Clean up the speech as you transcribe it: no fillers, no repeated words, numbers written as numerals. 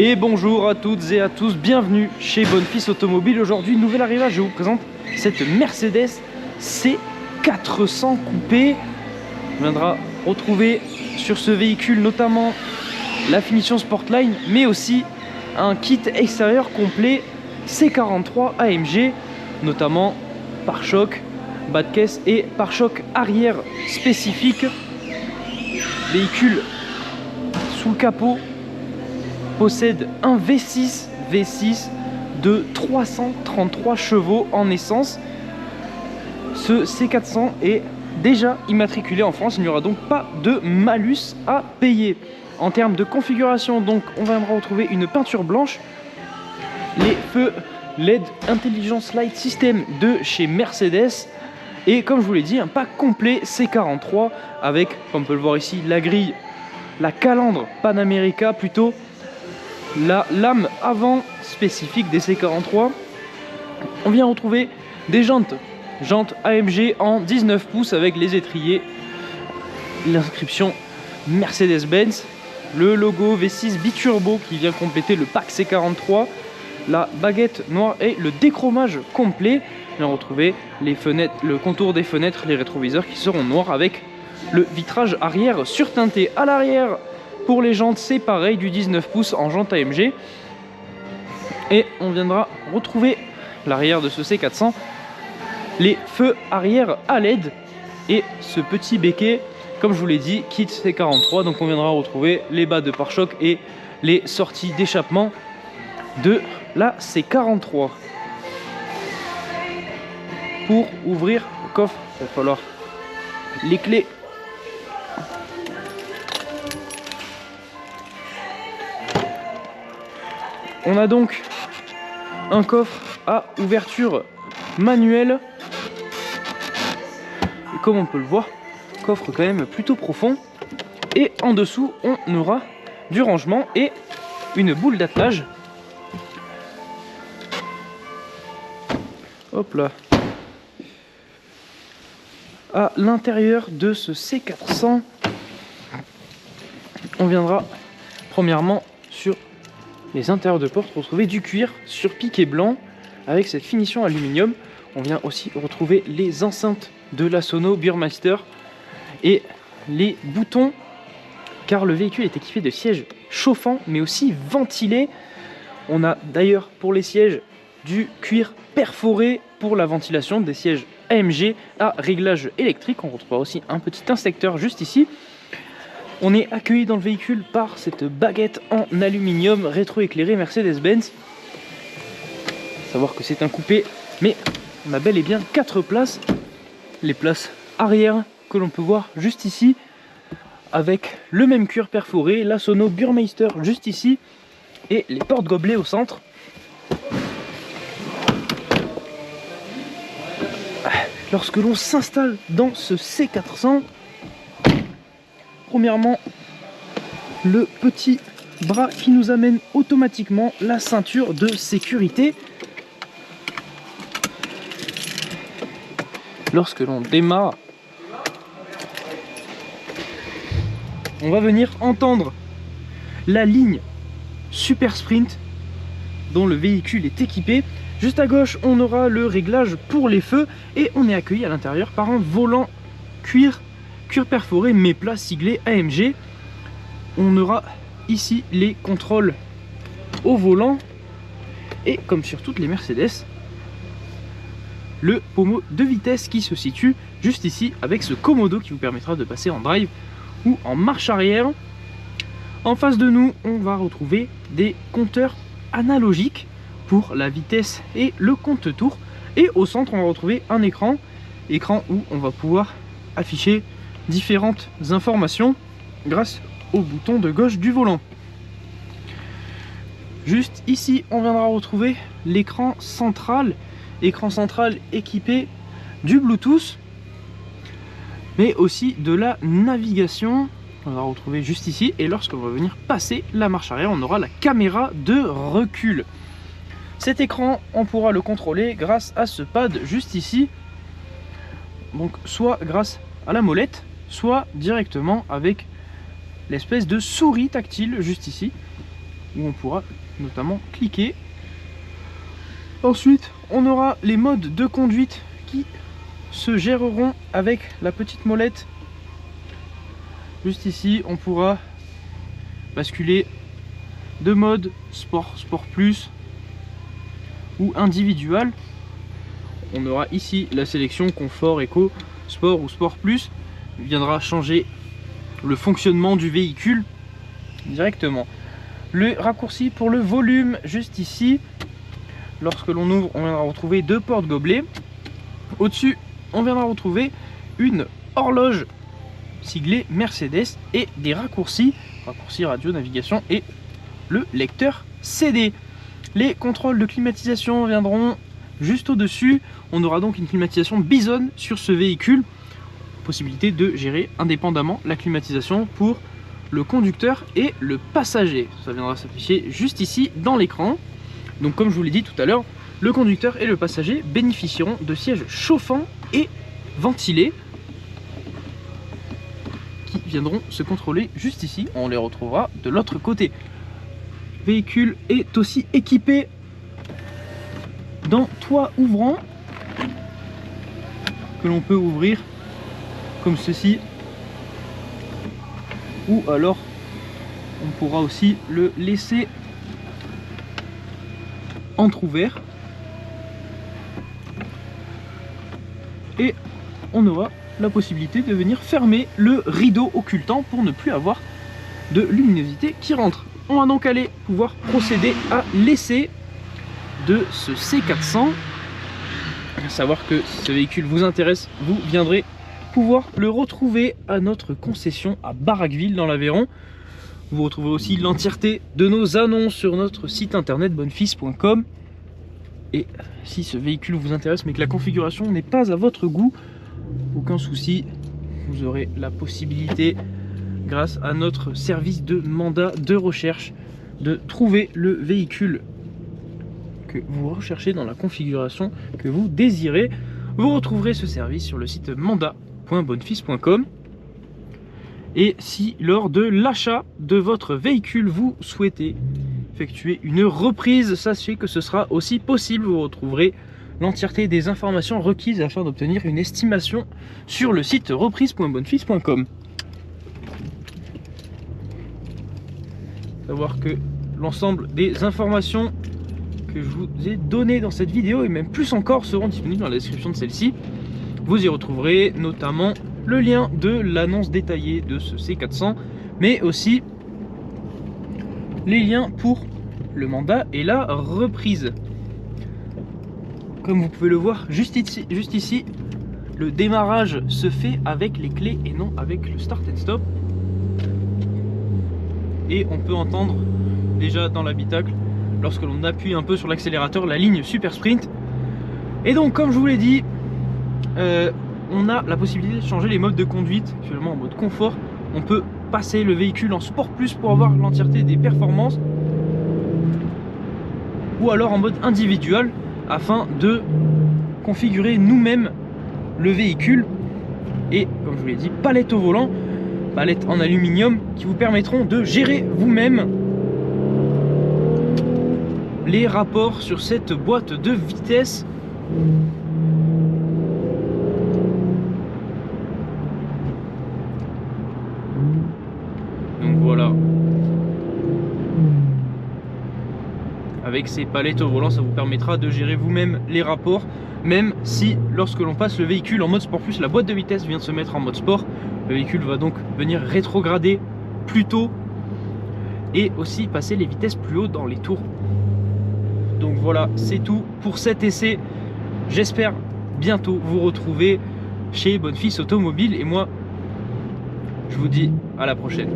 Et bonjour à toutes et à tous, bienvenue chez Bonfils Automobile. Aujourd'hui, nouvel arrivage, je vous présente cette Mercedes C400 coupé. On viendra retrouver sur ce véhicule notamment la finition Sportline, mais aussi un kit extérieur complet C43 AMG, notamment pare-choc, bas de caisse et pare-choc arrière spécifique. Véhicule sous le capot possède un V6 de 333 chevaux en essence. Ce C400 est déjà immatriculé en France, il n'y aura donc pas de malus à payer. En termes de configuration, donc, on viendra retrouver une peinture blanche, les feux LED Intelligence Light System de chez Mercedes, et comme je vous l'ai dit, un pack complet C43 avec, comme on peut le voir ici, la grille, la calandre Panamérica plutôt, la lame avant spécifique des C43. On vient retrouver des jantes AMG en 19 pouces avec les étriers, l'inscription Mercedes-Benz, le logo V6 biturbo qui vient compléter le pack C43, la baguette noire et le déchromage complet. On vient retrouver les fenêtres, le contour des fenêtres, les rétroviseurs qui seront noirs avec le vitrage arrière surteinté. À l'arrière, pour les jantes, c'est pareil, du 19 pouces en jante AMG. Et on viendra retrouver l'arrière de ce C400, les feux arrière à LED et ce petit béquet, comme je vous l'ai dit, kit C43. Donc on viendra retrouver les bas de pare-choc et les sorties d'échappement de la C43. Pour ouvrir le coffre, il va falloir les clés. On a donc un coffre à ouverture manuelle. Et comme on peut le voir, coffre quand même plutôt profond. Et en dessous, on aura du rangement et une boule d'attelage. Hop là. À l'intérieur de ce C400, on viendra premièrement sur les intérieurs de porte retrouver du cuir sur piqué blanc avec cette finition aluminium. On vient aussi retrouver les enceintes de la Sono Burmeister et les boutons, car le véhicule est équipé de sièges chauffants mais aussi ventilés. On a d'ailleurs pour les sièges du cuir perforé pour la ventilation, des sièges AMG à réglage électrique. On retrouvera aussi un petit inspecteur juste ici. On est accueilli dans le véhicule par cette baguette en aluminium rétroéclairée Mercedes-Benz. Savoir que c'est un coupé, mais on a bel et bien 4 places. Les places arrière que l'on peut voir juste ici, avec le même cuir perforé, la Sono Burmeister juste ici, et les portes gobelets au centre. Lorsque l'on s'installe dans ce C400, premièrement, le petit bras qui nous amène automatiquement la ceinture de sécurité. Lorsque l'on démarre, on va venir entendre la ligne Super Sprint dont le véhicule est équipé. Juste à gauche, on aura le réglage pour les feux et on est accueilli à l'intérieur par un volant cuir perforé mais plat siglé AMG. On aura ici les contrôles au volant et comme sur toutes les Mercedes, le pommeau de vitesse qui se situe juste ici avec ce commodo qui vous permettra de passer en drive ou en marche arrière. En face de nous, on va retrouver des compteurs analogiques pour la vitesse et le compte-tours. Et au centre, on va retrouver un écran où on va pouvoir afficher différentes informations grâce au bouton de gauche du volant. Juste ici, on viendra retrouver l'écran central équipé du Bluetooth, mais aussi de la navigation. On va retrouver juste ici, et lorsqu'on va venir passer la marche arrière, on aura la caméra de recul. Cet écran, on pourra le contrôler grâce à ce pad juste ici, donc soit grâce à la molette, soit directement avec l'espèce de souris tactile juste ici. où on pourra notamment cliquer. Ensuite, on aura les modes de conduite qui se géreront avec la petite molette. Juste ici, on pourra basculer de mode sport, sport plus ou individual. On aura ici la sélection confort, éco, sport ou sport plus. Il viendra changer le fonctionnement du véhicule directement. Le raccourci pour le volume, juste ici. Lorsque l'on ouvre, on viendra retrouver 2 portes gobelets. Au-dessus, on viendra retrouver une horloge siglée Mercedes et des raccourcis radio, navigation et le lecteur CD. Les contrôles de climatisation viendront juste au-dessus. On aura donc une climatisation Bison sur ce véhicule. Possibilité de gérer indépendamment la climatisation pour le conducteur et le passager. Ça viendra s'afficher juste ici dans l'écran. Donc comme je vous l'ai dit tout à l'heure, le conducteur et le passager bénéficieront de sièges chauffants et ventilés qui viendront se contrôler juste ici. On les retrouvera de l'autre côté. Le véhicule est aussi équipé d'un toit ouvrant que l'on peut ouvrir comme ceci, ou alors on pourra aussi le laisser entrouvert et on aura la possibilité de venir fermer le rideau occultant pour ne plus avoir de luminosité qui rentre. On va donc aller pouvoir procéder à l'essai de ce C400. À savoir que si ce véhicule vous intéresse, vous viendrez pouvoir le retrouver à notre concession à Baraqueville dans l'Aveyron. Vous retrouvez aussi l'entièreté de nos annonces sur notre site internet bonnefils.com. Et si ce véhicule vous intéresse mais que la configuration n'est pas à votre goût, aucun souci, vous aurez la possibilité, grâce à notre service de mandat de recherche, de trouver le véhicule que vous recherchez dans la configuration que vous désirez. Vous retrouverez ce service sur le site mandat.bonnefils.com. Et si lors de l'achat de votre véhicule vous souhaitez effectuer une reprise, sachez que ce sera aussi possible. Vous retrouverez l'entièreté des informations requises afin d'obtenir une estimation sur le site reprise.bonnefils.com. Savoir que l'ensemble des informations que je vous ai données dans cette vidéo et même plus encore seront disponibles dans la description de celle-ci. Vous y retrouverez notamment le lien de l'annonce détaillée de ce C400, mais aussi les liens pour le mandat et la reprise. Comme vous pouvez le voir juste ici, le démarrage se fait avec les clés et non avec le start and stop. Et on peut entendre déjà dans l'habitacle, lorsque l'on appuie un peu sur l'accélérateur, la ligne Super Sprint. Et donc comme je vous l'ai dit, on a la possibilité de changer les modes de conduite. Actuellement en mode confort, on peut passer le véhicule en sport plus pour avoir l'entièreté des performances, ou alors en mode individuel afin de configurer nous-mêmes le véhicule. Et comme je vous l'ai dit, palette au volant, palette en aluminium qui vous permettront de gérer vous-même les rapports sur cette boîte de vitesse. Donc voilà, avec ces palettes au volant, ça vous permettra de gérer vous-même les rapports, même si lorsque l'on passe le véhicule en mode sport plus, la boîte de vitesse vient de se mettre en mode sport. Le véhicule va donc venir rétrograder plus tôt et aussi passer les vitesses plus haut dans les tours. Donc voilà, c'est tout pour cet essai. J'espère bientôt vous retrouver chez Bonnefils Automobile et moi je vous dis à la prochaine.